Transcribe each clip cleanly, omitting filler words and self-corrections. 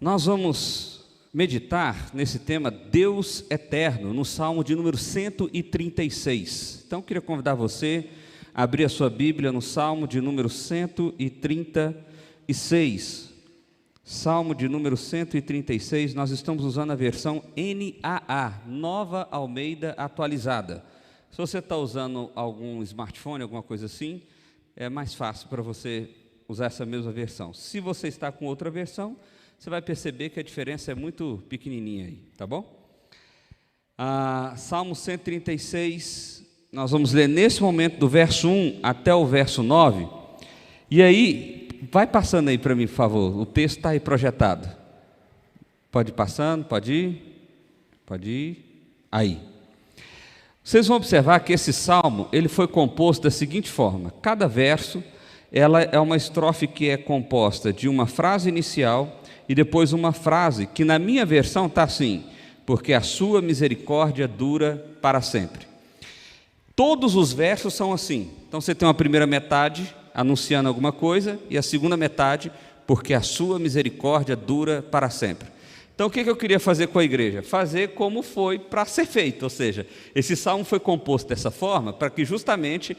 Nós vamos meditar nesse tema Deus Eterno, no Salmo de número 136. Então, eu queria convidar você a abrir a sua Bíblia no Salmo de número 136. Salmo de número 136, nós estamos usando a versão NAA, Nova Almeida Atualizada. Se você está usando algum smartphone, alguma coisa assim, é mais fácil para você usar essa mesma versão. Se você está com outra versão, você vai perceber que a diferença é muito pequenininha aí, tá bom? Salmo 136, nós vamos ler nesse momento do verso 1 até o verso 9. E aí, vai passando aí para mim, por favor, o texto está aí projetado. Pode ir passando, pode ir, aí. Vocês vão observar que esse salmo, ele foi composto da seguinte forma: cada verso, ela é uma estrofe que é composta de uma frase inicial e depois uma frase que na minha versão está assim: porque a sua misericórdia dura para sempre. Todos os versos são assim. Então você tem uma primeira metade anunciando alguma coisa e a segunda metade, porque a sua misericórdia dura para sempre. Então o que eu queria fazer com a igreja? Fazer como foi para ser feito, ou seja, esse salmo foi composto dessa forma para que justamente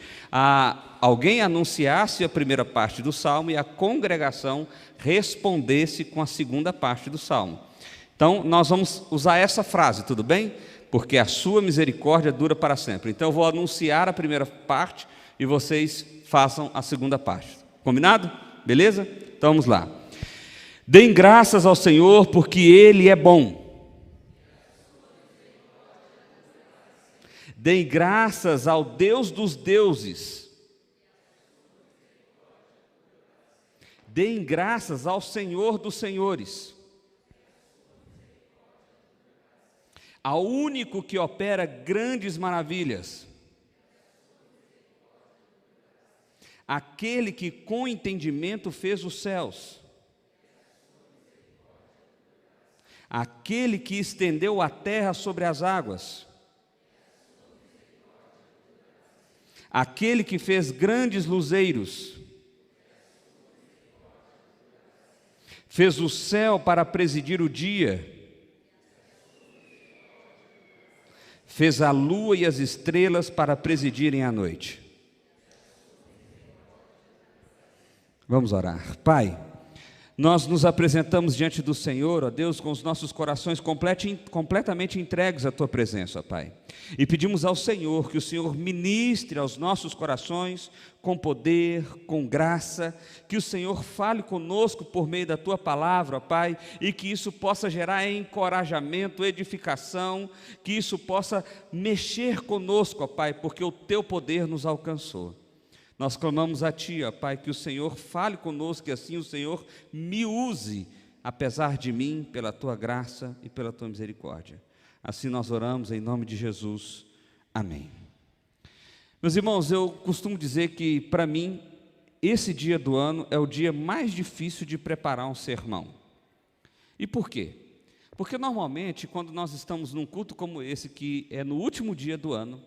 alguém anunciasse a primeira parte do salmo e a congregação respondesse com a segunda parte do salmo. Então nós vamos usar essa frase, tudo bem? Porque a sua misericórdia dura para sempre. Então eu vou anunciar a primeira parte e vocês façam a segunda parte. Combinado? Beleza? Então vamos lá. Deem graças ao Senhor, porque Ele é bom. Deem graças ao Deus dos deuses. Deem graças ao Senhor dos senhores. Ao único que opera grandes maravilhas. Aquele que com entendimento fez os céus. Aquele que estendeu a terra sobre as águas. Aquele que fez grandes luzeiros. Fez o céu para presidir o dia. Fez a lua e as estrelas para presidirem a noite. Vamos orar. Pai, nós nos apresentamos diante do Senhor, ó Deus, com os nossos corações completamente entregues à Tua presença, ó Pai. E pedimos ao Senhor que o Senhor ministre aos nossos corações com poder, com graça, que o Senhor fale conosco por meio da Tua palavra, ó Pai, e que isso possa gerar encorajamento, edificação, que isso possa mexer conosco, ó Pai, porque o Teu poder nos alcançou. Nós clamamos a Ti, ó Pai, que o Senhor fale conosco, que assim o Senhor me use, apesar de mim, pela Tua graça e pela Tua misericórdia. Assim nós oramos em nome de Jesus. Amém. Meus irmãos, eu costumo dizer que, para mim, esse dia do ano é o dia mais difícil de preparar um sermão. E por quê? Porque normalmente, quando nós estamos num culto como esse, que é no último dia do ano,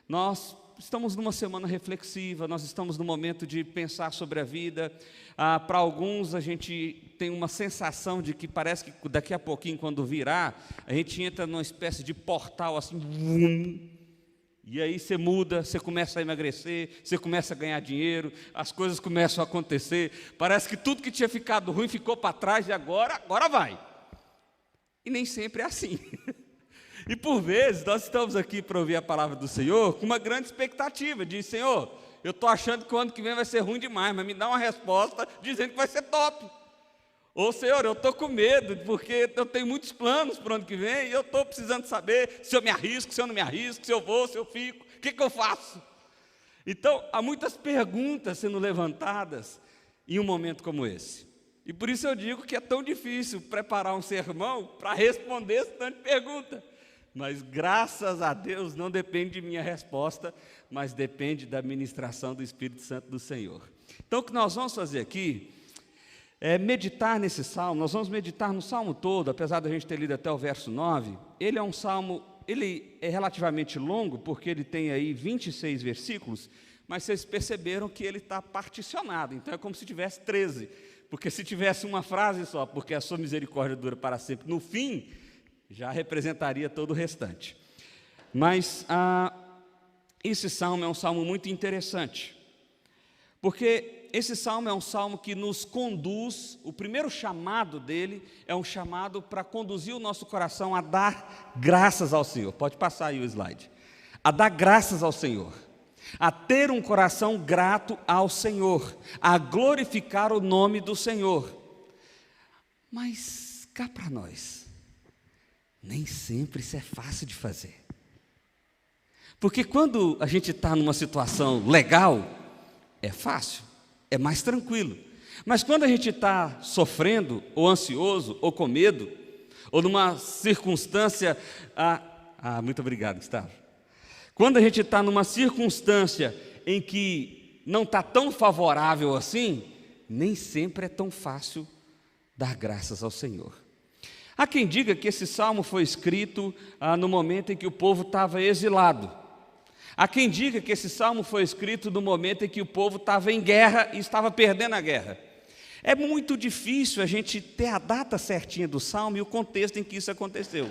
nós estamos numa semana reflexiva, nós estamos no momento de pensar sobre a vida. Para alguns a gente tem uma sensação de que parece que daqui a pouquinho, quando virar, a gente entra numa espécie de portal assim, e aí você muda, você começa a emagrecer, você começa a ganhar dinheiro, as coisas começam a acontecer, parece que tudo que tinha ficado ruim ficou para trás e agora vai. E nem sempre é assim. E por vezes nós estamos aqui para ouvir a palavra do Senhor com uma grande expectativa, de Senhor, eu estou achando que o ano que vem vai ser ruim demais, mas me dá uma resposta dizendo que vai ser top. Ou Senhor, eu estou com medo, porque eu tenho muitos planos para o ano que vem, e eu estou precisando saber se eu me arrisco, se eu não me arrisco, se eu vou, se eu fico, o que eu faço? Então, há muitas perguntas sendo levantadas em um momento como esse. E por isso eu digo que é tão difícil preparar um sermão para responder esse tanto de pergunta. Mas graças a Deus não depende de minha resposta, mas depende da ministração do Espírito Santo do Senhor. Então o que nós vamos fazer aqui é meditar nesse salmo. Nós vamos meditar no salmo todo, apesar da gente ter lido até o verso 9. Ele é um salmo, ele é relativamente longo, porque ele tem aí 26 versículos, mas vocês perceberam que ele está particionado, então é como se tivesse 13, porque se tivesse uma frase só, porque a sua misericórdia dura para sempre, no fim, já representaria todo o restante. Mas esse salmo é um salmo muito interessante, porque esse salmo é um salmo que nos conduz, o primeiro chamado dele é um chamado para conduzir o nosso coração a dar graças ao Senhor. Pode passar aí o slide. A dar graças ao Senhor, a ter um coração grato ao Senhor, a glorificar o nome do Senhor. Mas cá para nós, nem sempre isso é fácil de fazer. Porque quando a gente está numa situação legal, é fácil, é mais tranquilo. Mas quando a gente está sofrendo, ou ansioso, ou com medo, ou numa circunstância... muito obrigado, Gustavo. Quando a gente está numa circunstância em que não está tão favorável assim, nem sempre é tão fácil dar graças ao Senhor. Há quem diga que esse salmo foi escrito no momento em que o povo estava exilado. Há quem diga que esse salmo foi escrito no momento em que o povo estava em guerra e estava perdendo a guerra. É muito difícil a gente ter a data certinha do salmo e o contexto em que isso aconteceu.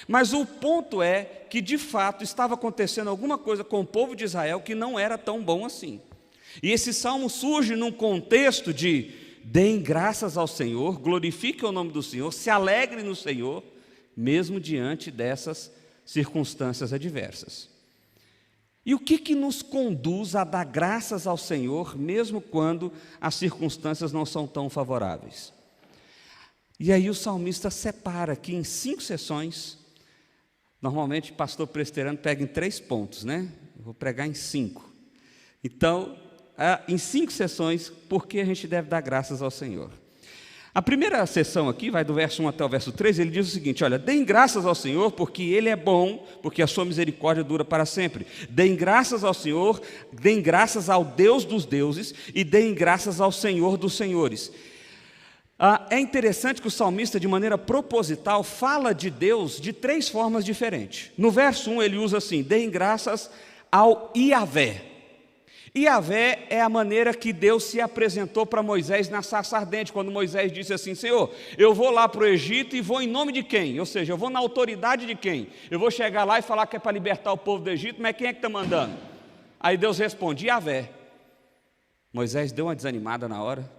Mas o ponto é que, de fato, estava acontecendo alguma coisa com o povo de Israel que não era tão bom assim. E esse salmo surge num contexto de deem graças ao Senhor, glorifiquem o nome do Senhor, se alegrem no Senhor, mesmo diante dessas circunstâncias adversas. E o que nos conduz a dar graças ao Senhor, mesmo quando as circunstâncias não são tão favoráveis? E aí o salmista separa aqui em 5 sessões. Normalmente o pastor presbiteriano pega em 3 pontos, né? Eu vou pregar em 5. Então, em 5 sessões, por que a gente deve dar graças ao Senhor? A primeira sessão aqui, vai do verso 1 até o verso 3, ele diz o seguinte: olha, deem graças ao Senhor, porque Ele é bom, porque a sua misericórdia dura para sempre. Deem graças ao Senhor, deem graças ao Deus dos deuses, e deem graças ao Senhor dos senhores. É interessante que o salmista, de maneira proposital, fala de Deus de 3 formas diferentes. No verso 1 ele usa assim: deem graças ao Iavé. Iavé é a maneira que Deus se apresentou para Moisés na sarça ardente, quando Moisés disse assim: Senhor, eu vou lá para o Egito e vou em nome de quem? Ou seja, eu vou na autoridade de quem? Eu vou chegar lá e falar que é para libertar o povo do Egito, mas quem é que está mandando? Aí Deus responde: Iavé. Moisés deu uma desanimada na hora,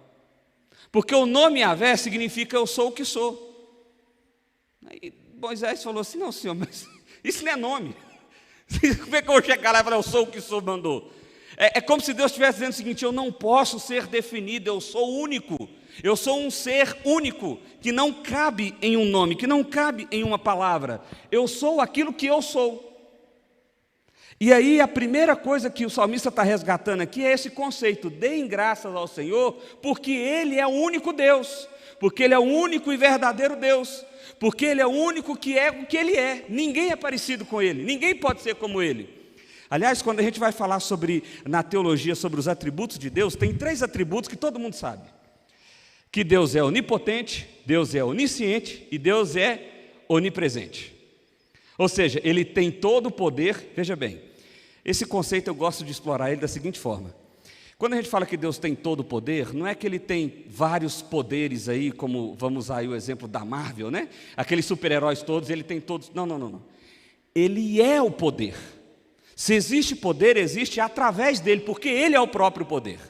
porque o nome Iavé significa eu sou o que sou. Aí Moisés falou assim: não, Senhor, mas isso não é nome. Como é que eu vou chegar lá e falar eu sou o que sou mandou? É como se Deus estivesse dizendo o seguinte: eu não posso ser definido, eu sou único. Eu sou um ser único, que não cabe em um nome, que não cabe em uma palavra. Eu sou aquilo que eu sou. E aí a primeira coisa que o salmista está resgatando aqui é esse conceito: deem graças ao Senhor, porque Ele é o único Deus, porque Ele é o único e verdadeiro Deus, porque Ele é o único que é o que Ele é. Ninguém é parecido com Ele, ninguém pode ser como Ele. Aliás, quando a gente vai falar na teologia sobre os atributos de Deus, tem 3 atributos que todo mundo sabe: que Deus é onipotente, Deus é onisciente e Deus é onipresente. Ou seja, Ele tem todo o poder. Veja bem, esse conceito eu gosto de explorar ele da seguinte forma: quando a gente fala que Deus tem todo o poder, não é que Ele tem vários poderes aí, como vamos usar aí o exemplo da Marvel, né? Aqueles super-heróis todos, Ele tem todos. Não. Ele é o poder. Se existe poder, existe através dele, porque Ele é o próprio poder.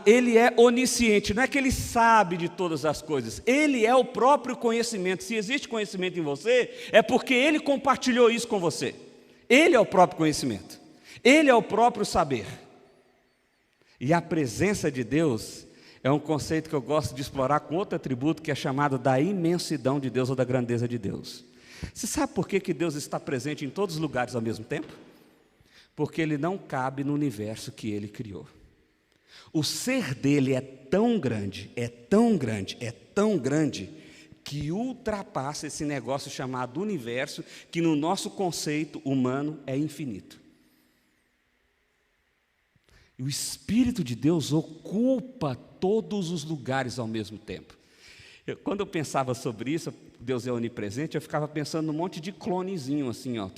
Ele é onisciente, não é que Ele sabe de todas as coisas, Ele é o próprio conhecimento. Se existe conhecimento em você, é porque Ele compartilhou isso com você. Ele é o próprio conhecimento, Ele é o próprio saber. E a presença de Deus é um conceito que eu gosto de explorar com outro atributo, que é chamado da imensidão de Deus ou da grandeza de Deus. Você sabe por que Deus está presente em todos os lugares ao mesmo tempo? Porque Ele não cabe no universo que Ele criou. O ser dele é tão grande, que ultrapassa esse negócio chamado universo, que no nosso conceito humano é infinito. E o Espírito de Deus ocupa todos os lugares ao mesmo tempo. Quando eu pensava sobre isso, Deus é onipresente, eu ficava pensando num monte de clonezinho assim, ó.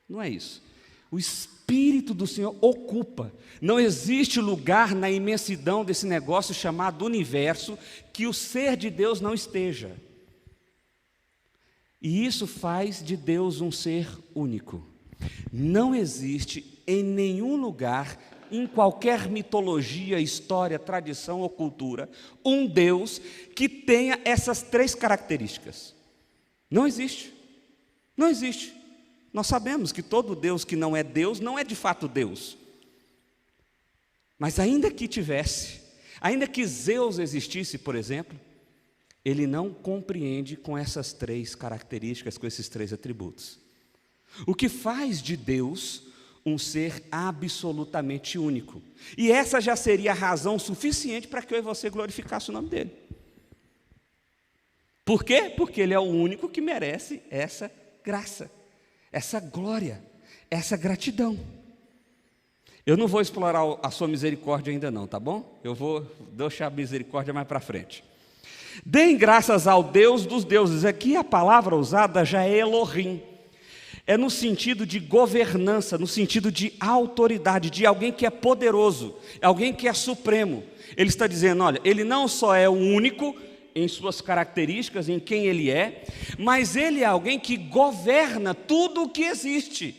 Não é isso. O Espírito do Senhor ocupa. Não existe lugar na imensidão desse negócio chamado universo que o ser de Deus não esteja. E isso faz de Deus um ser único. Não existe em nenhum lugar, em qualquer mitologia, história, tradição ou cultura, um Deus que tenha essas três características. Não existe. Não existe. Nós sabemos que todo Deus que não é Deus, não é de fato Deus. Mas ainda que tivesse, ainda que Zeus existisse, por exemplo, ele não compreende com essas três características, com esses três atributos. O que faz de Deus um ser absolutamente único. E essa já seria a razão suficiente para que eu e você glorificasse o nome dele. Por quê? Porque ele é o único que merece essa graça, essa glória, essa gratidão. Eu não vou explorar a sua misericórdia ainda não, tá bom? Eu vou deixar a misericórdia mais para frente. Deem graças ao Deus dos deuses. Aqui a palavra usada já é Elohim. É no sentido de governança, no sentido de autoridade, de alguém que é poderoso, alguém que é supremo. Ele está dizendo, olha, ele não só é o único em suas características, em quem ele é, mas ele é alguém que governa tudo o que existe.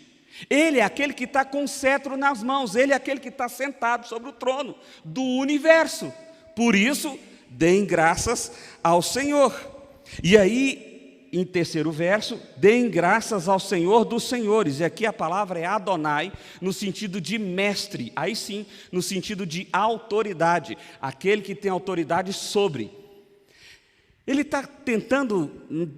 Ele é aquele que está com o cetro nas mãos, ele é aquele que está sentado sobre o trono do universo. Por isso, deem graças ao Senhor. E aí, em terceiro verso, deem graças ao Senhor dos senhores. E aqui a palavra é Adonai, no sentido de mestre. Aí sim, no sentido de autoridade. Aquele que tem autoridade sobre. Ele está tentando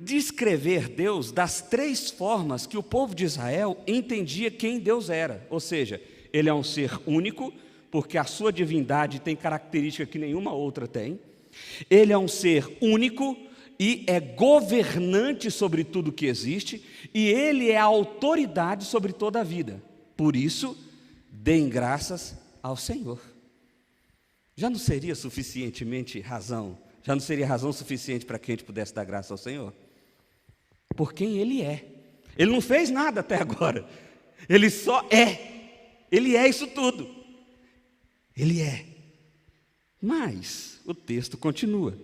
descrever Deus das três formas que o povo de Israel entendia quem Deus era. Ou seja, ele é um ser único, porque a sua divindade tem característica que nenhuma outra tem. Ele é um ser único e é governante sobre tudo que existe, e ele é a autoridade sobre toda a vida. Por isso, deem graças ao Senhor. Já não seria suficientemente razão? Já não seria razão suficiente para que a gente pudesse dar graça ao Senhor? Por quem Ele é. Ele não fez nada até agora. Ele só é. Ele é isso tudo. Ele é. Mas o texto continua.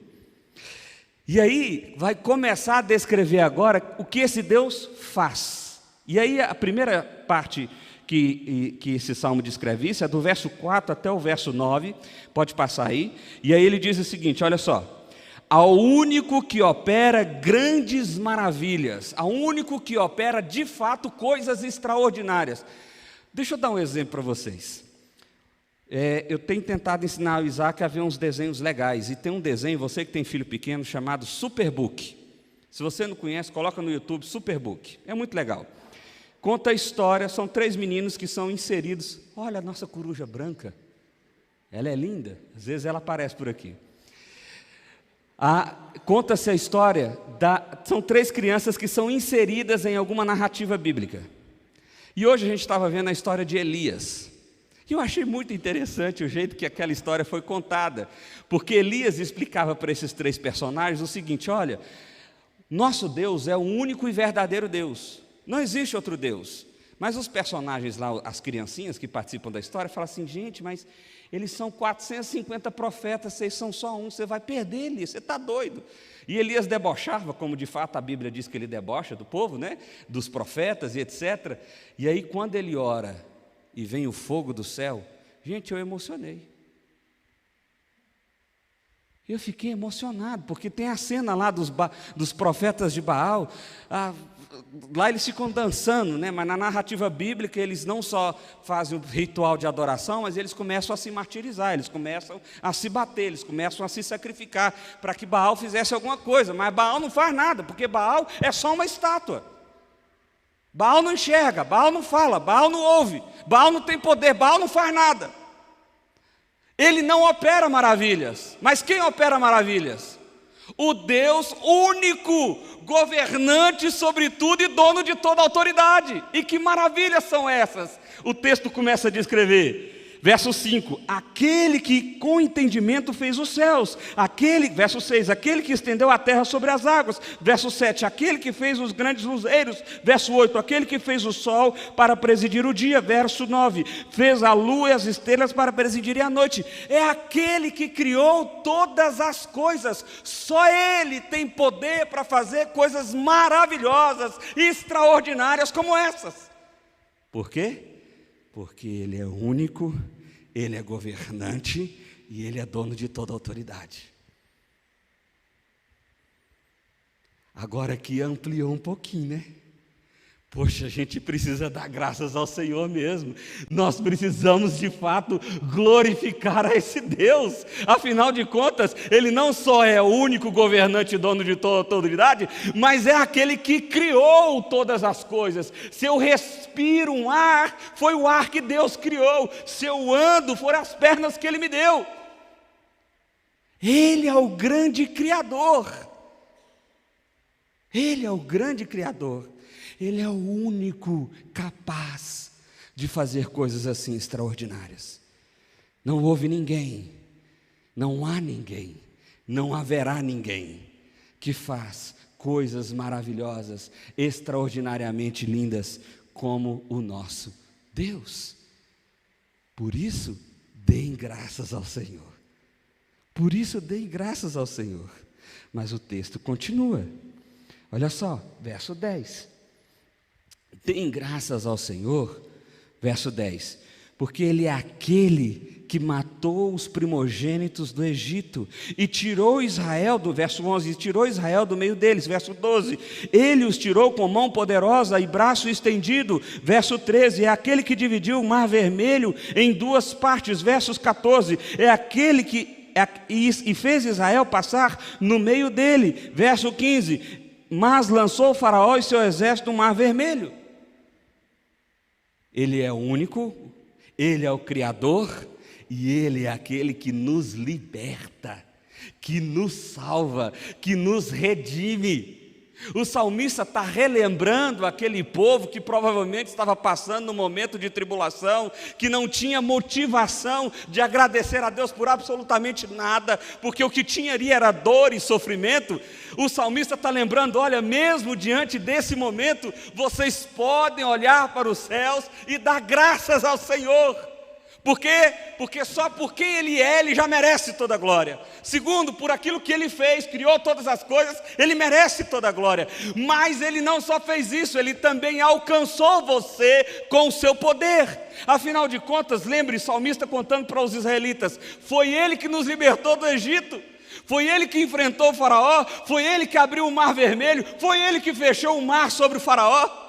E aí vai começar a descrever agora o que esse Deus faz. E aí a primeira parte que esse salmo descreve isso é do verso 4 até o verso 9, pode passar aí, e aí ele diz o seguinte, olha só, ao único que opera grandes maravilhas, ao único que opera de fato coisas extraordinárias. Deixa eu dar um exemplo para vocês. Eu tenho tentado ensinar o Isaac a ver uns desenhos legais, e tem um desenho, você que tem filho pequeno, chamado Superbook. Se você não conhece, coloca no YouTube Superbook, é muito legal. Conta a história, são 3 meninos que são inseridos. Olha a nossa coruja branca, ela é linda, às vezes ela aparece por aqui. Conta-se a história, são 3 crianças que são inseridas em alguma narrativa bíblica. E hoje a gente estava vendo a história de Elias. E eu achei muito interessante o jeito que aquela história foi contada, porque Elias explicava para esses 3 personagens o seguinte, olha, nosso Deus é o único e verdadeiro Deus. Não existe outro Deus. Mas os personagens lá, as criancinhas que participam da história, falam assim, gente, mas eles são 450 profetas, vocês são só um, você vai perder Elias, você está doido. E Elias debochava, como de fato a Bíblia diz que ele debocha do povo, né? Dos profetas e etc. E aí quando ele ora e vem o fogo do céu, gente, eu emocionei. Eu fiquei emocionado, porque tem a cena lá dos profetas de Baal, lá eles ficam dançando, né? Mas na narrativa bíblica eles não só fazem o ritual de adoração, mas eles começam a se martirizar, eles começam a se bater, eles começam a se sacrificar para que Baal fizesse alguma coisa, mas Baal não faz nada, porque Baal é só uma estátua. Baal não enxerga, Baal não fala, Baal não ouve, Baal não tem poder, Baal não faz nada. Ele não opera maravilhas, mas quem opera maravilhas? O Deus único, governante sobre tudo e dono de toda a autoridade. E que maravilhas são essas? O texto começa a descrever. Verso 5, aquele que com entendimento fez os céus. Verso 6, aquele que estendeu a terra sobre as águas. Verso 7, aquele que fez os grandes luzeiros. Verso 8, aquele que fez o sol para presidir o dia. Verso 9, fez a lua e as estrelas para presidirem a noite. É aquele que criou todas as coisas. Só Ele tem poder para fazer coisas maravilhosas e extraordinárias como essas. Por quê? Porque Ele é único, Ele é governante e Ele é dono de toda autoridade. Agora aqui ampliou um pouquinho, né? Poxa, a gente precisa dar graças ao Senhor mesmo. Nós precisamos de fato glorificar a esse Deus. Afinal de contas, Ele não só é o único governante e dono de toda autoridade, mas é aquele que criou todas as coisas. Se eu respiro um ar, foi o ar que Deus criou. Se eu ando, foram as pernas que Ele me deu. Ele é o grande Criador. Ele é o grande Criador. Ele é o único capaz de fazer coisas assim extraordinárias. Não houve ninguém, não há ninguém, não haverá ninguém que faz coisas maravilhosas, extraordinariamente lindas como o nosso Deus. Por isso, deem graças ao Senhor. Por isso, deem graças ao Senhor. Mas o texto continua. Olha só, verso 10. Deem graças ao Senhor, verso 10, porque Ele é aquele que matou os primogênitos do Egito e tirou Israel, do verso 11, tirou Israel do meio deles, verso 12, Ele os tirou com mão poderosa e braço estendido, verso 13, é aquele que dividiu o mar vermelho em duas partes, versos 14, é aquele que e fez Israel passar no meio dele, verso 15, mas lançou o faraó e seu exército no mar vermelho. Ele é o único, Ele é o Criador e Ele é aquele que nos liberta, que nos salva, que nos redime. O salmista está relembrando aquele povo que provavelmente estava passando um momento de tribulação, que não tinha motivação de agradecer a Deus por absolutamente nada, porque o que tinha ali era dor e sofrimento. O salmista está lembrando, olha, mesmo diante desse momento, vocês podem olhar para os céus e dar graças ao Senhor. Por quê? Porque só por quem Ele é, Ele já merece toda a glória. Segundo, por aquilo que Ele fez, criou todas as coisas, Ele merece toda a glória. Mas Ele não só fez isso, Ele também alcançou você com o seu poder. Afinal de contas, lembre, o salmista contando para os israelitas, foi Ele que nos libertou do Egito. Foi Ele que enfrentou o faraó, foi Ele que abriu o mar vermelho, foi Ele que fechou o mar sobre o faraó.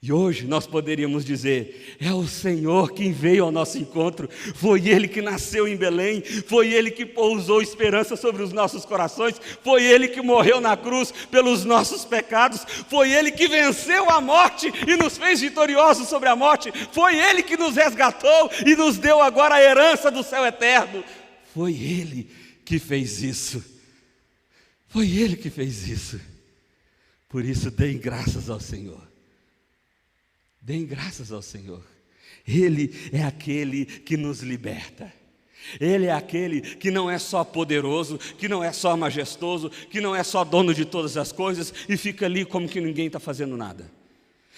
E hoje nós poderíamos dizer, é o Senhor quem veio ao nosso encontro, foi Ele que nasceu em Belém, foi Ele que pousou esperança sobre os nossos corações, foi Ele que morreu na cruz pelos nossos pecados, foi Ele que venceu a morte e nos fez vitoriosos sobre a morte, foi Ele que nos resgatou e nos deu agora a herança do céu eterno. Foi Ele que fez isso, foi Ele que fez isso. Por isso, deem graças ao Senhor. Deem graças ao Senhor. Ele é aquele que nos liberta. Ele é aquele que não é só poderoso, que não é só majestoso, que não é só dono de todas as coisas e fica ali como que ninguém está fazendo nada.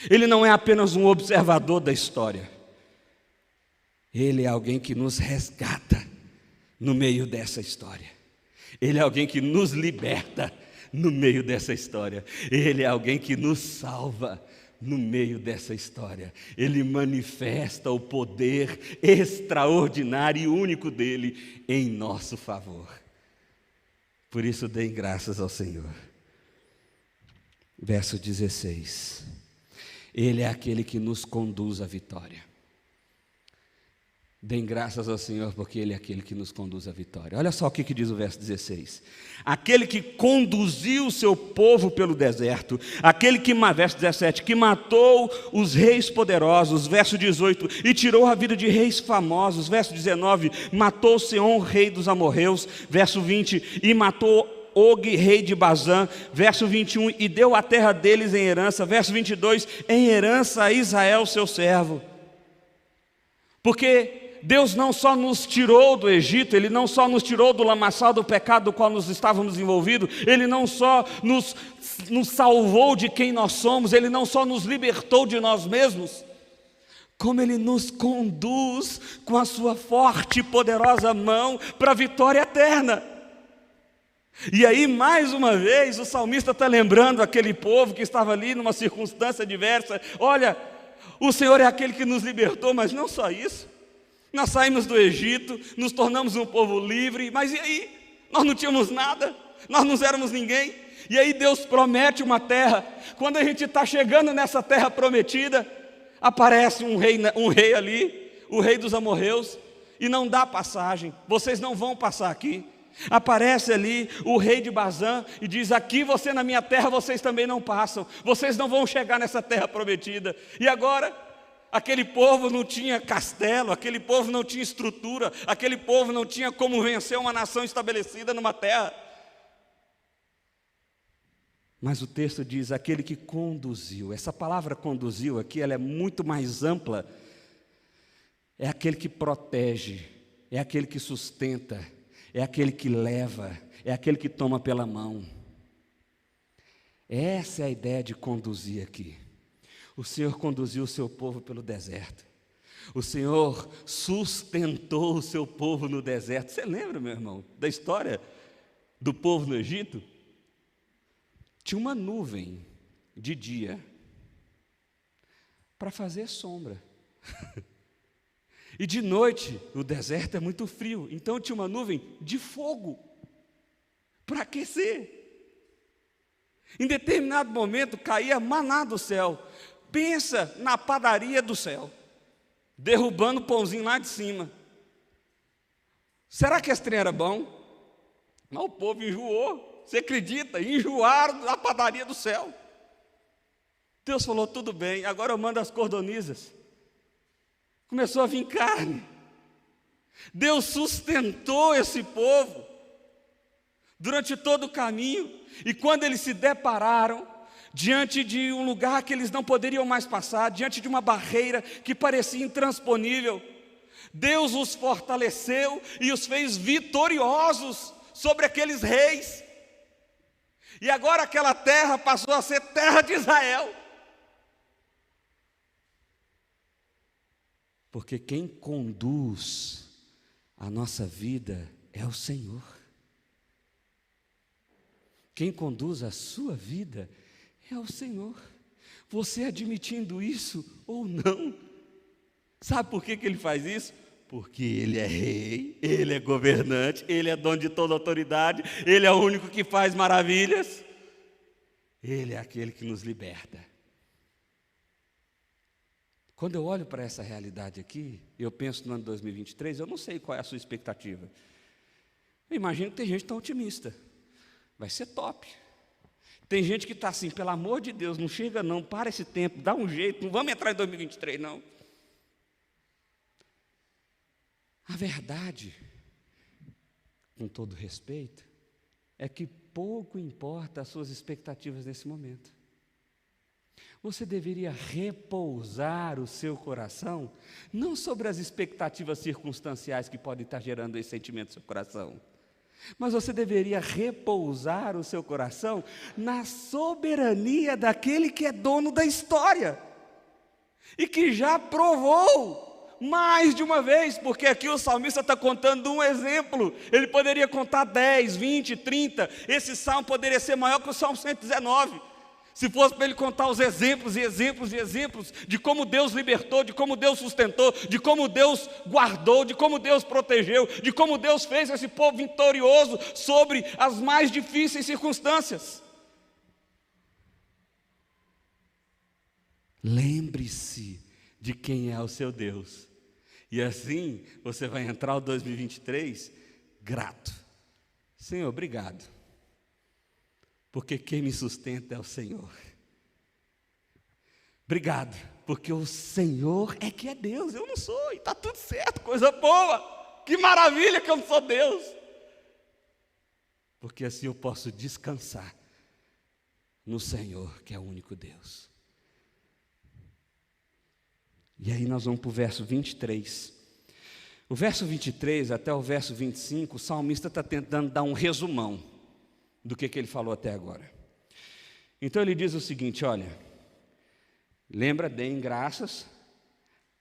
Ele não é apenas um observador da história. Ele é alguém que nos resgata no meio dessa história. Ele é alguém que nos liberta no meio dessa história. Ele é alguém que nos salva no meio dessa história. Ele manifesta o poder extraordinário e único dele em nosso favor. Por isso, deem graças ao Senhor. Verso 16. Ele é aquele que nos conduz à vitória. Deem graças ao Senhor, porque Ele é aquele que nos conduz à vitória. Olha só o que diz o verso 16. Aquele que conduziu o seu povo pelo deserto, aquele que, verso 17, que matou os reis poderosos, verso 18, e tirou a vida de reis famosos, verso 19, matou Seom, rei dos amorreus, verso 20, e matou Og, rei de Bazã, verso 21, e deu a terra deles em herança, verso 22, em herança a Israel, seu servo. Porque Deus não só nos tirou do Egito, Ele não só nos tirou do lamaçal do pecado do qual nós estávamos envolvidos, Ele não só nos salvou de quem nós somos, Ele não só nos libertou de nós mesmos, como Ele nos conduz com a sua forte e poderosa mão para a vitória eterna. E aí, mais uma vez, o salmista está lembrando aquele povo que estava ali numa circunstância diversa. Olha, o Senhor é aquele que nos libertou, mas não só isso. Nós saímos do Egito, nos tornamos um povo livre, mas e aí? Nós não tínhamos nada, nós não éramos ninguém. E aí Deus promete uma terra. Quando a gente está chegando nessa terra prometida, aparece um rei ali, o rei dos amorreus, e não dá passagem. Vocês não vão passar aqui. Aparece ali o rei de Bazã e diz: aqui você na minha terra, vocês também não passam. Vocês não vão chegar nessa terra prometida. E agora, aquele povo não tinha castelo, aquele povo não tinha estrutura, aquele povo não tinha como vencer uma nação estabelecida numa terra. Mas o texto diz: aquele que conduziu. Essa palavra conduziu aqui, ela é muito mais ampla. É aquele que protege, é aquele que sustenta, é aquele que leva, é aquele que toma pela mão. Essa é a ideia de conduzir aqui. O Senhor conduziu o seu povo pelo deserto. O Senhor sustentou o seu povo no deserto. Você lembra, meu irmão, da história do povo no Egito? Tinha uma nuvem de dia para fazer sombra. E de noite, o deserto é muito frio, então tinha uma nuvem de fogo para aquecer. Em determinado momento caía maná do céu. Pensa na padaria do céu, derrubando o pãozinho lá de cima. Será que esse trem era bom? Mas o povo enjoou. Você acredita? Enjoaram da padaria do céu. Deus falou: tudo bem, agora eu mando as cordonizas. Começou a vir carne. Deus sustentou esse povo durante todo o caminho. E quando eles se depararam diante de um lugar que eles não poderiam mais passar, diante de uma barreira que parecia intransponível, Deus os fortaleceu e os fez vitoriosos sobre aqueles reis. E agora aquela terra passou a ser terra de Israel. Porque quem conduz a nossa vida é o Senhor. Quem conduz a sua vida é o Senhor. Você admitindo isso ou não, sabe por que Ele faz isso? Porque Ele é rei, Ele é governante, Ele é dono de toda autoridade, Ele é o único que faz maravilhas. Ele é aquele que nos liberta. Quando eu olho para essa realidade aqui, eu penso no ano 2023, eu não sei qual é a sua expectativa. Eu imagino que tem gente tão otimista. Vai ser top. Tem gente que está assim: pelo amor de Deus, não chega não, para esse tempo, dá um jeito, não vamos entrar em 2023 não. A verdade, com todo respeito, é que pouco importa as suas expectativas nesse momento. Você deveria repousar o seu coração, não sobre as expectativas circunstanciais que podem estar gerando esse sentimento no seu coração, mas você deveria repousar o seu coração na soberania daquele que é dono da história, e que já provou mais de uma vez, porque aqui o salmista está contando um exemplo. Ele poderia contar 10, 20, 30, esse salmo poderia ser maior que o Salmo 119, se fosse para ele contar os exemplos e exemplos e exemplos de como Deus libertou, de como Deus sustentou, de como Deus guardou, de como Deus protegeu, de como Deus fez esse povo vitorioso sobre as mais difíceis circunstâncias. Lembre-se de quem é o seu Deus, e assim você vai entrar o 2023 grato. Senhor, obrigado, porque quem me sustenta é o Senhor. Obrigado, porque o Senhor é que é Deus, eu não sou, e está tudo certo, coisa boa, que maravilha que eu não sou Deus, porque assim eu posso descansar no Senhor, que é o único Deus. E aí nós vamos para o verso 23. O verso 23 até o verso 25, o salmista está tentando dar um resumão do que ele falou até agora. Então ele diz o seguinte, olha, lembra, deem graças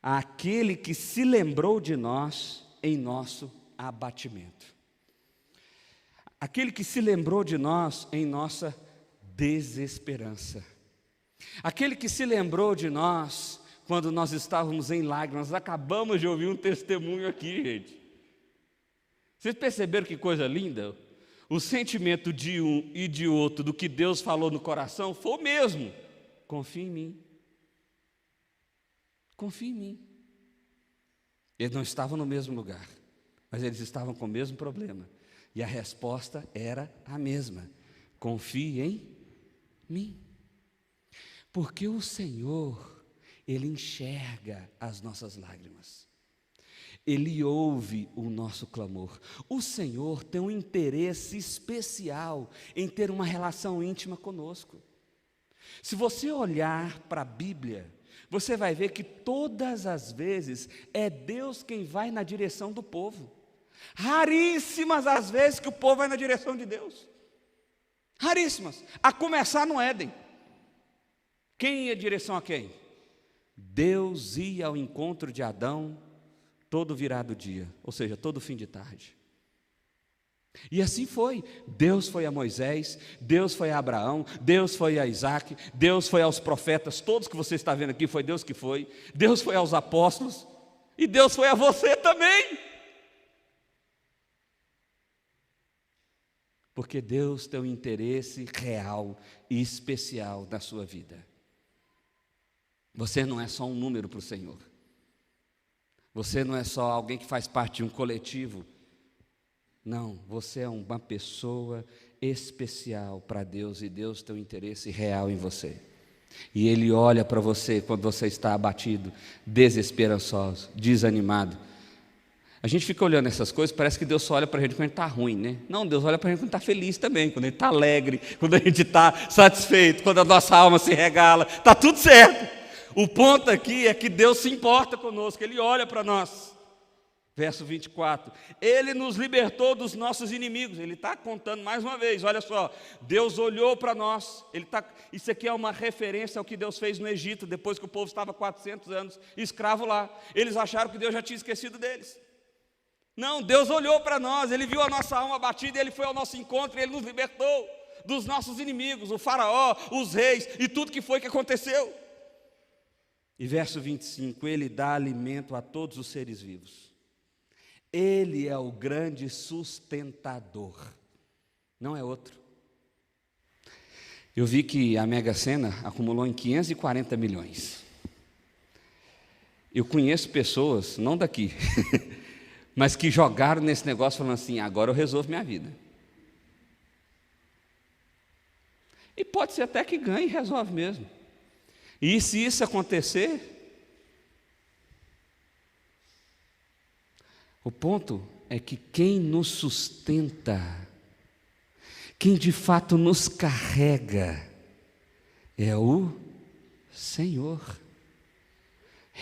àquele que se lembrou de nós em nosso abatimento. Aquele que se lembrou de nós em nossa desesperança. Aquele que se lembrou de nós quando nós estávamos em lágrimas. Nós acabamos de ouvir um testemunho aqui, gente. Vocês perceberam que coisa linda? O sentimento de um e de outro, do que Deus falou no coração, foi o mesmo. Confia em mim. Confia em mim. Eles não estavam no mesmo lugar, mas eles estavam com o mesmo problema. E a resposta era a mesma. Confie em mim. Porque o Senhor, Ele enxerga as nossas lágrimas. Ele ouve o nosso clamor. O Senhor tem um interesse especial em ter uma relação íntima conosco. Se você olhar para a Bíblia, você vai ver que todas as vezes é Deus quem vai na direção do povo. Raríssimas as vezes que o povo vai na direção de Deus. Raríssimas. A começar no Éden. Quem ia em direção a quem? Deus ia ao encontro de Adão todo virado dia, ou seja, todo fim de tarde. E assim foi. Deus foi a Moisés, Deus foi a Abraão, Deus foi a Isaac, Deus foi aos profetas, todos que você está vendo aqui foi Deus que foi. Deus foi aos apóstolos e Deus foi a você também. Porque Deus tem um interesse real e especial na sua vida. Você não é só um número para o Senhor. Você não é só alguém que faz parte de um coletivo. Não, você é uma pessoa especial para Deus e Deus tem um interesse real em você. E Ele olha para você quando você está abatido, desesperançoso, desanimado. A gente fica olhando essas coisas, parece que Deus só olha para a gente quando a gente está ruim, né? Não, Deus olha para a gente quando está feliz também, quando a gente está alegre, quando a gente está satisfeito, quando a nossa alma se regala, está tudo certo. O ponto aqui é que Deus se importa conosco, Ele olha para nós. Verso 24, Ele nos libertou dos nossos inimigos. Ele está contando mais uma vez, olha só, Deus olhou para nós. Isso aqui é uma referência ao que Deus fez no Egito, depois que o povo estava 400 anos escravo lá. Eles acharam que Deus já tinha esquecido deles. Não, Deus olhou para nós, Ele viu a nossa alma abatida, Ele foi ao nosso encontro e Ele nos libertou dos nossos inimigos, o faraó, os reis e tudo que foi que aconteceu. E verso 25, Ele dá alimento a todos os seres vivos. Ele é o grande sustentador, não é outro. Eu vi que a Mega Sena acumulou em 540 milhões. Eu conheço pessoas, não daqui, mas que jogaram nesse negócio falando assim, agora eu resolvo minha vida. E pode ser até que ganhe e resolve mesmo. E se isso acontecer, o ponto é que quem nos sustenta, quem de fato nos carrega, é o Senhor.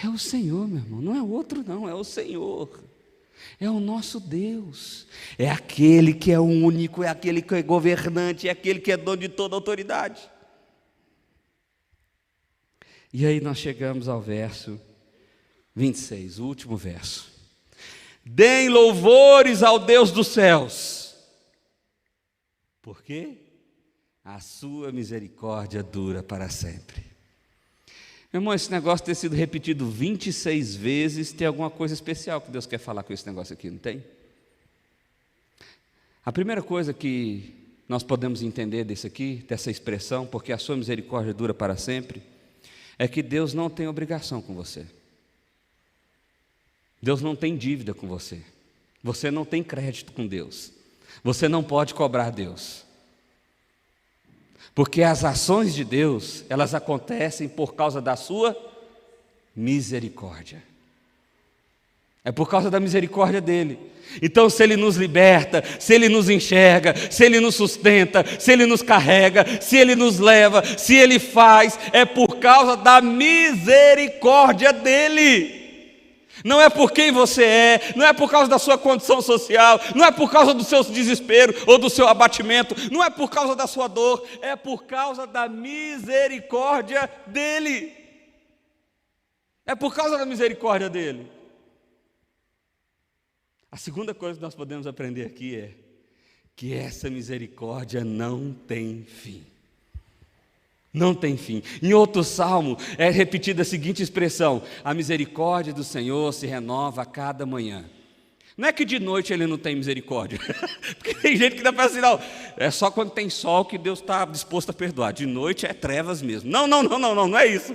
É o Senhor, meu irmão, não é outro não, é o Senhor. É o nosso Deus, é aquele que é único, é aquele que é governante, é aquele que é dono de toda autoridade. E aí nós chegamos ao verso 26, o último verso. Deem louvores ao Deus dos céus. Por quê? A sua misericórdia dura para sempre. Meu irmão, esse negócio ter sido repetido 26 vezes, tem alguma coisa especial que Deus quer falar com esse negócio aqui, não tem? A primeira coisa que nós podemos entender desse aqui, dessa expressão, porque a sua misericórdia dura para sempre, é que Deus não tem obrigação com você. Deus não tem dívida com você. Você não tem crédito com Deus. Você não pode cobrar Deus. Porque as ações de Deus, elas acontecem por causa da sua misericórdia. É por causa da misericórdia dele. Então, se ele nos liberta, se ele nos enxerga, se ele nos sustenta, se ele nos carrega, se ele nos leva, se ele faz, é por causa da misericórdia dele. Não é por quem você é, não é por causa da sua condição social, não é por causa do seu desespero ou do seu abatimento, não é por causa da sua dor, é por causa da misericórdia dele. É por causa da misericórdia dele. A segunda coisa que nós podemos aprender aqui é que essa misericórdia não tem fim. Não tem fim. Em outro salmo é repetida a seguinte expressão: a misericórdia do Senhor se renova a cada manhã. Não é que de noite ele não tem misericórdia, porque tem gente que dá para assim, não, é só quando tem sol que Deus está disposto a perdoar, de noite é trevas mesmo. Não é isso.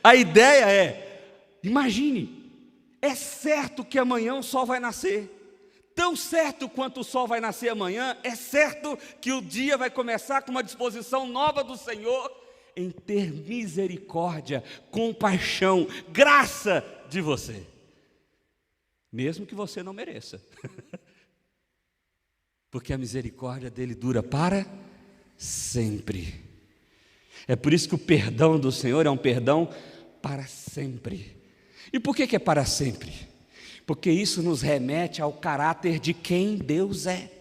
A ideia é, imagine, é certo que amanhã o sol vai nascer. Tão certo quanto o sol vai nascer amanhã, é certo que o dia vai começar com uma disposição nova do Senhor em ter misericórdia, compaixão, graça de você, mesmo que você não mereça, porque a misericórdia dele dura para sempre. É por isso que o perdão do Senhor é um perdão para sempre. E por que é para sempre? Porque isso nos remete ao caráter de quem Deus é.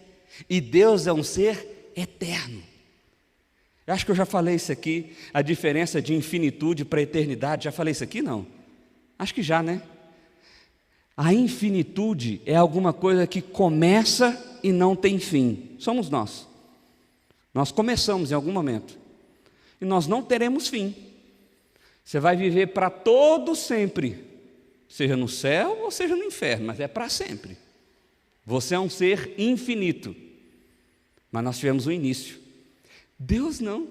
E Deus é um ser eterno. Eu acho que eu já falei isso aqui, a diferença de infinitude para eternidade. Já falei isso aqui? Não. Acho que já, né? A infinitude é alguma coisa que começa e não tem fim. Somos nós. Nós começamos em algum momento. E nós não teremos fim. Você vai viver para todo sempre. Seja no céu ou seja no inferno, mas é para sempre. Você é um ser infinito, mas nós tivemos um início. Deus não,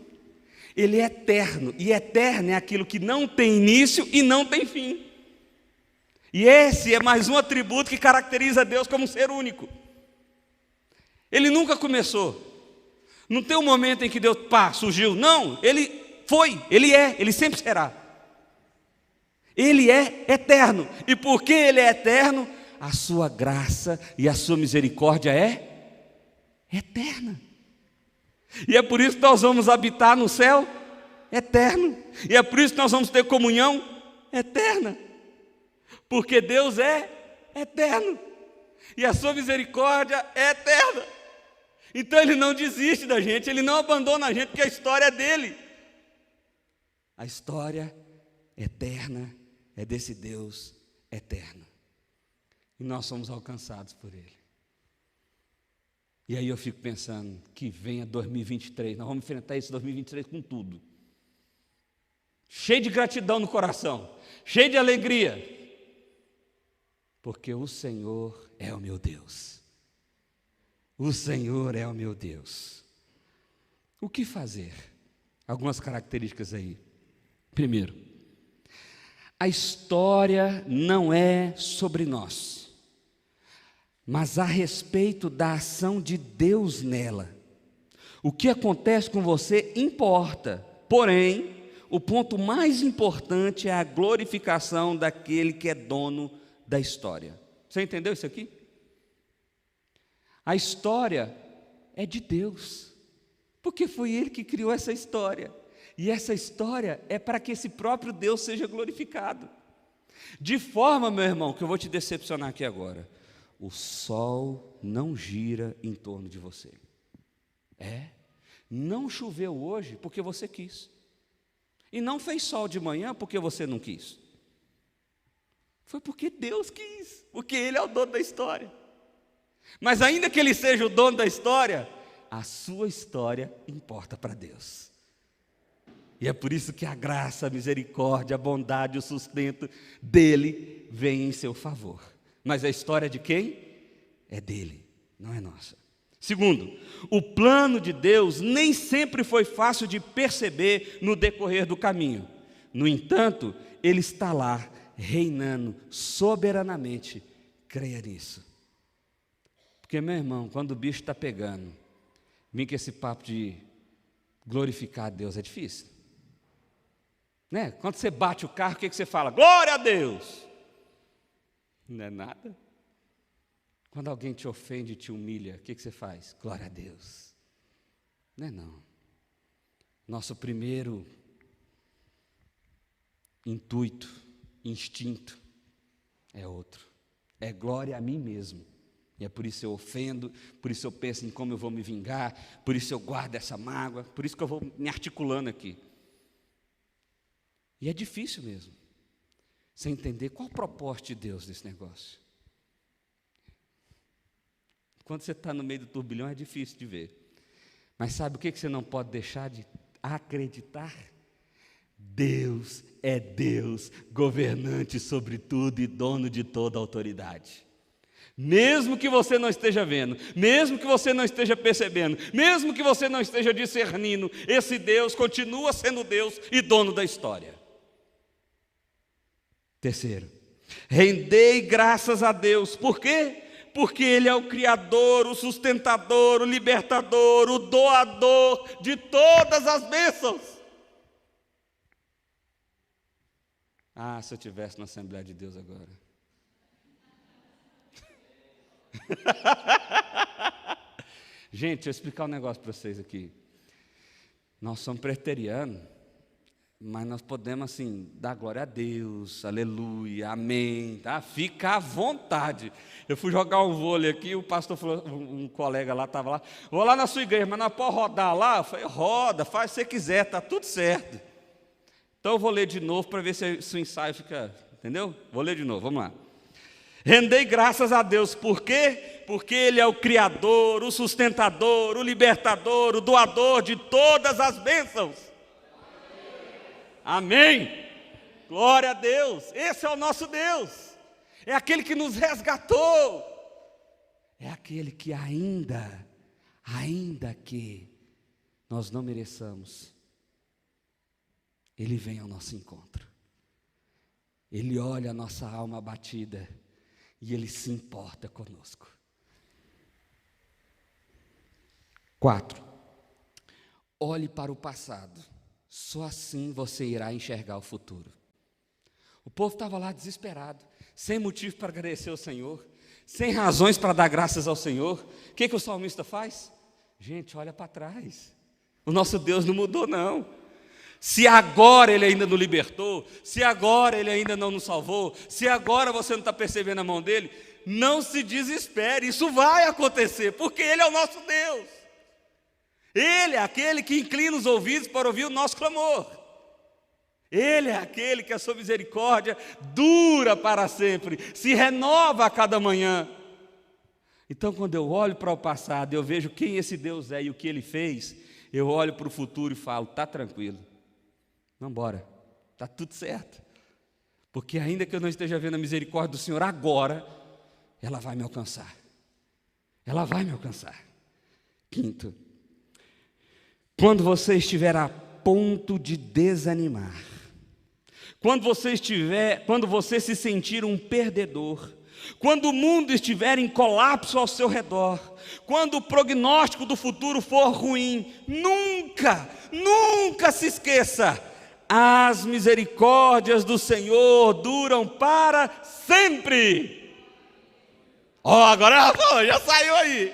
Ele é eterno, e eterno é aquilo que não tem início e não tem fim. E esse é mais um atributo que caracteriza Deus como um ser único. Ele nunca começou, não tem um momento em que Deus, surgiu, não, Ele foi, Ele é, Ele sempre será. Ele é eterno, e porque Ele é eterno, a sua graça e a sua misericórdia é eterna. E é por isso que nós vamos habitar no céu eterno, e é por isso que nós vamos ter comunhão eterna, porque Deus é eterno, e a sua misericórdia é eterna. Então Ele não desiste da gente, Ele não abandona a gente, porque a história é dele. A história eterna é desse Deus eterno. E nós somos alcançados por Ele. E aí eu fico pensando, que venha 2023, nós vamos enfrentar esse 2023 com tudo. Cheio de gratidão no coração, cheio de alegria. Porque o Senhor é o meu Deus. O Senhor é o meu Deus. O que fazer? Algumas características aí. Primeiro, a história não é sobre nós, mas a respeito da ação de Deus nela. O que acontece com você importa, porém, o ponto mais importante é a glorificação daquele que é dono da história. Você entendeu isso aqui? A história é de Deus, porque foi Ele que criou essa história. E essa história é para que esse próprio Deus seja glorificado. De forma, meu irmão, que eu vou te decepcionar aqui agora, o sol não gira em torno de você. Não choveu hoje porque você quis. E não fez sol de manhã porque você não quis. Foi porque Deus quis, porque Ele é o dono da história. Mas ainda que Ele seja o dono da história, a sua história importa para Deus. E é por isso que a graça, a misericórdia, a bondade, o sustento dele vem em seu favor. Mas a história de quem? É dele, não é nossa. Segundo, o plano de Deus nem sempre foi fácil de perceber no decorrer do caminho. No entanto, Ele está lá, reinando soberanamente. Creia nisso. Porque, meu irmão, quando o bicho está pegando, vem com esse papo de glorificar a Deus, é difícil. Né? Quando você bate o carro, o que você fala? Glória a Deus! Não é nada. Quando alguém te ofende e te humilha, o que você faz? Glória a Deus. Não é não. Nosso primeiro intuito, instinto, é outro. É glória a mim mesmo. E é por isso eu ofendo, por isso eu penso em como eu vou me vingar, por isso eu guardo essa mágoa, por isso que eu vou me articulando aqui. E é difícil mesmo, você entender qual o propósito de Deus nesse negócio. Quando você está no meio do turbilhão é difícil de ver. Mas sabe o que você não pode deixar de acreditar? Deus é Deus, governante sobre tudo e dono de toda a autoridade. Mesmo que você não esteja vendo, mesmo que você não esteja percebendo, mesmo que você não esteja discernindo, esse Deus continua sendo Deus e dono da história. Terceiro, rendei graças a Deus. Por quê? Porque Ele é o Criador, o sustentador, o libertador, o doador de todas as bênçãos. Ah, se eu estivesse na Assembleia de Deus agora. Gente, deixa eu explicar um negócio para vocês aqui. Nós somos presbiterianos, mas nós podemos assim, dar glória a Deus, aleluia, amém, tá? Fica à vontade. Eu fui jogar um vôlei aqui, o pastor falou, um colega lá estava lá, vou lá na sua igreja, mas não pode rodar lá? Eu falei, roda, faz o que você quiser, está tudo certo. Então eu vou ler de novo para ver se o ensaio fica, entendeu? Vou ler de novo, vamos lá. Rendei graças a Deus, por quê? Porque Ele é o Criador, o sustentador, o libertador, o doador de todas as bênçãos. Amém. Glória a Deus. Esse é o nosso Deus. É aquele que nos resgatou. É aquele que ainda que nós não mereçamos, Ele vem ao nosso encontro. Ele olha a nossa alma abatida e Ele se importa conosco. 4. Olhe para o passado. Só assim você irá enxergar o futuro. O povo estava lá desesperado, sem motivo para agradecer ao Senhor, sem razões para dar graças ao Senhor. O que o salmista faz? Gente, olha para trás. O nosso Deus não mudou, não. Se agora Ele ainda não libertou, se agora Ele ainda não nos salvou, se agora você não está percebendo a mão dEle, não se desespere, isso vai acontecer, porque Ele é o nosso Deus. Ele é aquele que inclina os ouvidos para ouvir o nosso clamor. Ele é aquele que a sua misericórdia dura para sempre, se renova a cada manhã. Então, quando eu olho para o passado, eu vejo quem esse Deus é e o que Ele fez, eu olho para o futuro e falo, está tranquilo, vamos embora, está tudo certo. Porque ainda que eu não esteja vendo a misericórdia do Senhor agora, ela vai me alcançar. Ela vai me alcançar. 5. Quando você estiver a ponto de desanimar, quando você se sentir um perdedor, quando o mundo estiver em colapso ao seu redor, quando o prognóstico do futuro for ruim, nunca se esqueça, as misericórdias do Senhor duram para sempre. Agora já saiu aí.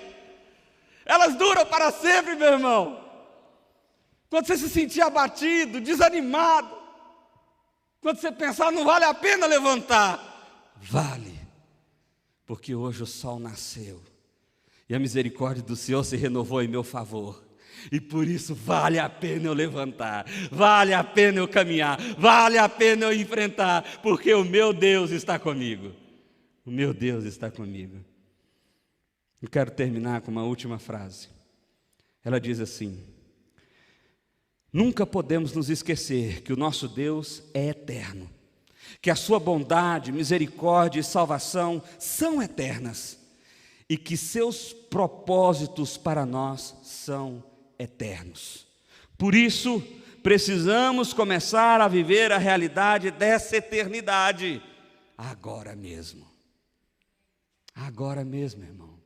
Elas duram para sempre, meu irmão. Quando você se sentir abatido, desanimado, quando você pensar, não vale a pena levantar, vale, porque hoje o sol nasceu, e a misericórdia do Senhor se renovou em meu favor, e por isso vale a pena eu levantar, vale a pena eu caminhar, vale a pena eu enfrentar, porque o meu Deus está comigo, o meu Deus está comigo. Eu quero terminar com uma última frase, ela diz assim: nunca podemos nos esquecer que o nosso Deus é eterno, que a sua bondade, misericórdia e salvação são eternas e que seus propósitos para nós são eternos. Por isso, precisamos começar a viver a realidade dessa eternidade agora mesmo. Agora mesmo, irmão.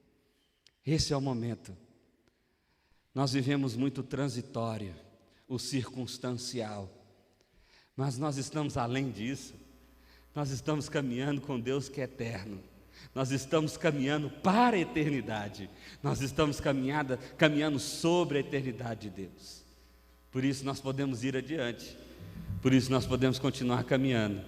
Esse é o momento. Nós vivemos muito transitório, o circunstancial, mas nós estamos além disso. nós estamos caminhando com Deus que é eterno. Nós estamos caminhando para a eternidade. Nós estamos caminhando sobre a eternidade de Deus. Por isso nós podemos ir adiante. Por isso nós podemos continuar caminhando,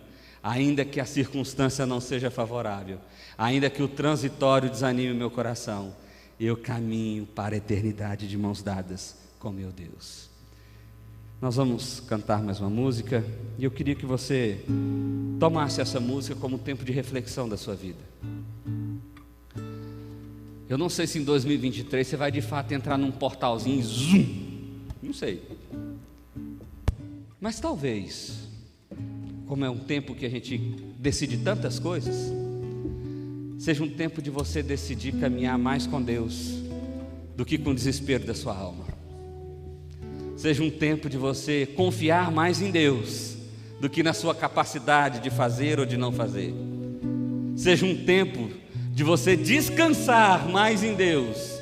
ainda que a circunstância não seja favorável, ainda que o transitório desanime o meu coração. Eu caminho para a eternidade de mãos dadas com meu Deus. Nós vamos cantar mais uma música, e eu queria que você tomasse essa música como um tempo de reflexão da sua vida. Eu não sei se em 2023 você vai de fato entrar num portalzinho e zoom, não sei. Mas talvez, como é um tempo que a gente decide tantas coisas, seja um tempo de você decidir caminhar mais com Deus do que com o desespero da sua alma. Seja um tempo de você confiar mais em Deus do que na sua capacidade de fazer ou de não fazer. Seja um tempo de você descansar mais em Deus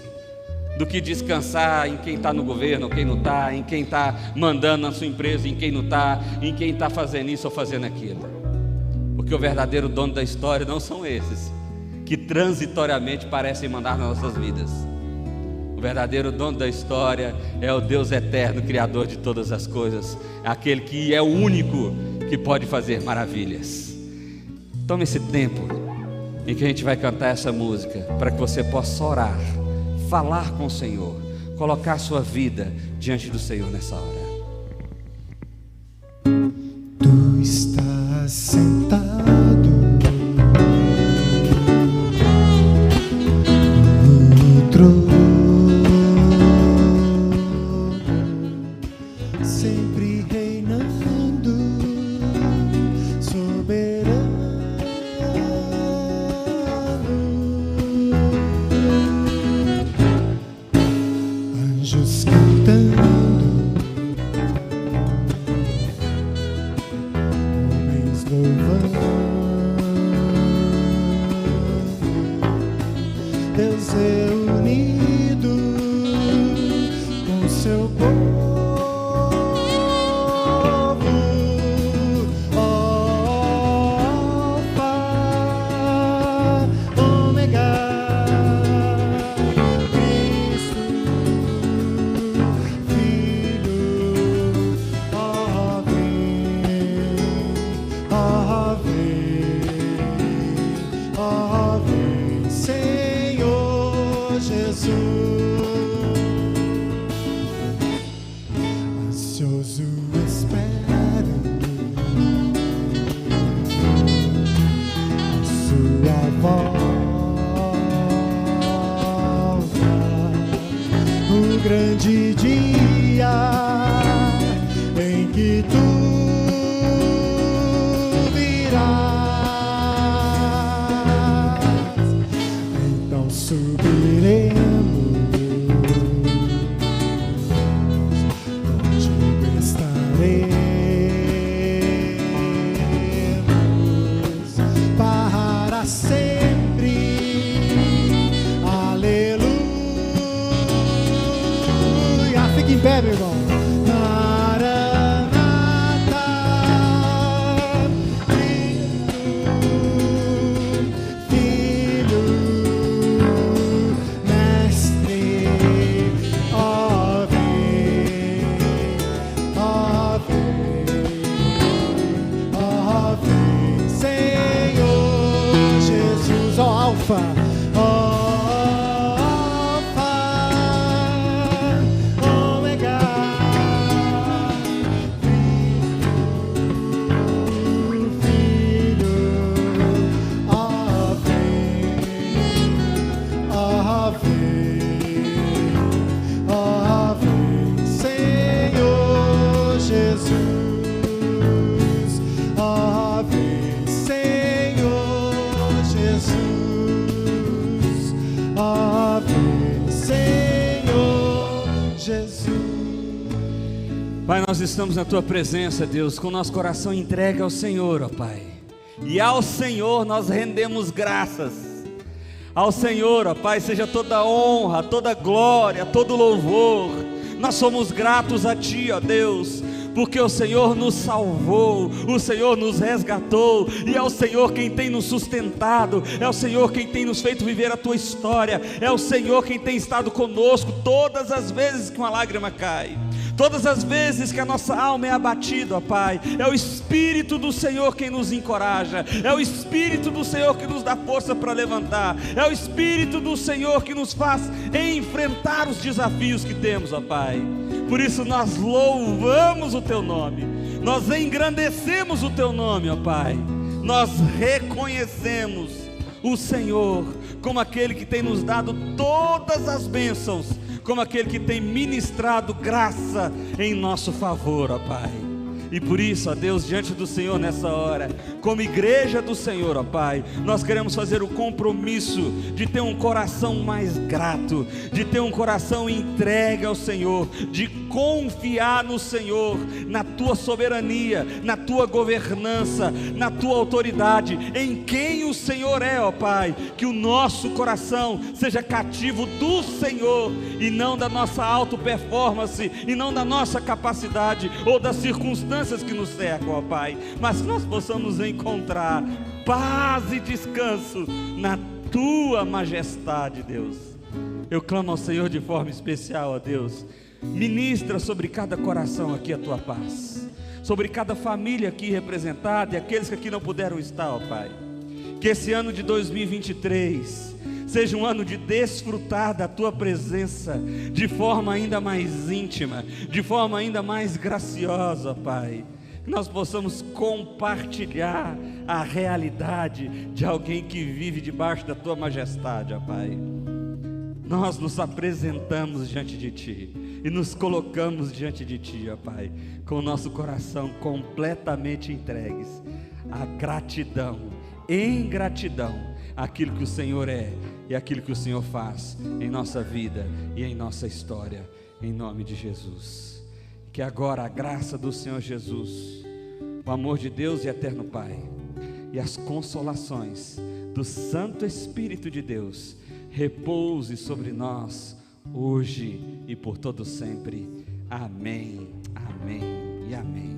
do que descansar em quem está no governo ou quem não está, em quem está mandando na sua empresa, em quem não está, em quem está fazendo isso ou fazendo aquilo. Porque o verdadeiro dono da história não são esses que transitoriamente parecem mandar nas nossas vidas. O verdadeiro dono da história é o Deus eterno, Criador de todas as coisas, aquele que é o único que pode fazer maravilhas. Tome esse tempo em que a gente vai cantar essa música, para que você possa orar, falar com o Senhor, colocar a sua vida diante do Senhor nessa hora. Tu estás sentado no trono, sempre reinando, soberano. Anjos cantando, homens louvando, Deus reunido com seu povo. Alfa, Ômega, Cristo, Filho, vem, Senhor Jesus. Ansioso espero a sua volta, o grande dia em que tu virás. Então subiremos, contigo estaremos para sempre. Aleluia. Fique em pé, meu irmão. Maranata, Cristo, Filho, Mestre, ó vem, Senhor Jesus, ó Alfa, Ômega, Filho, ó vem, Senhor Jesus, ó vem, Senhor Jesus, ó vem, Senhor Jesus. Pai, nós estamos na Tua presença, Deus, com o nosso coração entregue ao Senhor, ó Pai. E ao Senhor nós rendemos graças. Ao Senhor, ó Pai, seja toda honra, toda glória, todo louvor. Nós somos gratos a Ti, ó Deus, porque o Senhor nos salvou, o Senhor nos resgatou, e é o Senhor quem tem nos sustentado, é o Senhor quem tem nos feito viver a tua história, é o Senhor quem tem estado conosco todas as vezes que uma lágrima cai, todas as vezes que a nossa alma é abatida, ó Pai. É o Espírito do Senhor quem nos encoraja, é o Espírito do Senhor que nos dá força para levantar, é o Espírito do Senhor que nos faz enfrentar os desafios que temos, ó Pai. Por isso nós louvamos o Teu nome, nós engrandecemos o Teu nome, ó Pai. Nós reconhecemos o Senhor como aquele que tem nos dado todas as bênçãos, como aquele que tem ministrado graça em nosso favor, ó Pai. E por isso, ó Deus, diante do Senhor nessa hora, como igreja do Senhor, ó Pai, nós queremos fazer o compromisso de ter um coração mais grato, de ter um coração entregue ao Senhor, de confiar no Senhor, na Tua soberania, na Tua governança, na Tua autoridade, em quem o Senhor é, ó Pai. Que o nosso coração seja cativo do Senhor, e não da nossa auto-performance, e não da nossa capacidade, ou das circunstâncias que nos cercam, ó Pai, mas que nós possamos encontrar paz e descanso na Tua majestade, Deus. Eu clamo ao Senhor de forma especial, ó Deus, ministra sobre cada coração aqui a Tua paz, sobre cada família aqui representada e aqueles que aqui não puderam estar, ó Pai. Que esse ano de 2023 seja um ano de desfrutar da Tua presença de forma ainda mais íntima, de forma ainda mais graciosa, Pai. Que nós possamos compartilhar a realidade de alguém que vive debaixo da Tua majestade, ó Pai. Nós nos apresentamos diante de Ti e nos colocamos diante de Ti, ó Pai, com o nosso coração completamente entregues à gratidão, em gratidão, aquilo que o Senhor é e aquilo que o Senhor faz em nossa vida e em nossa história, em nome de Jesus. Que agora a graça do Senhor Jesus, o amor de Deus e eterno Pai, e as consolações do Santo Espírito de Deus repouse sobre nós hoje e por todo sempre. Amém, amém e amém.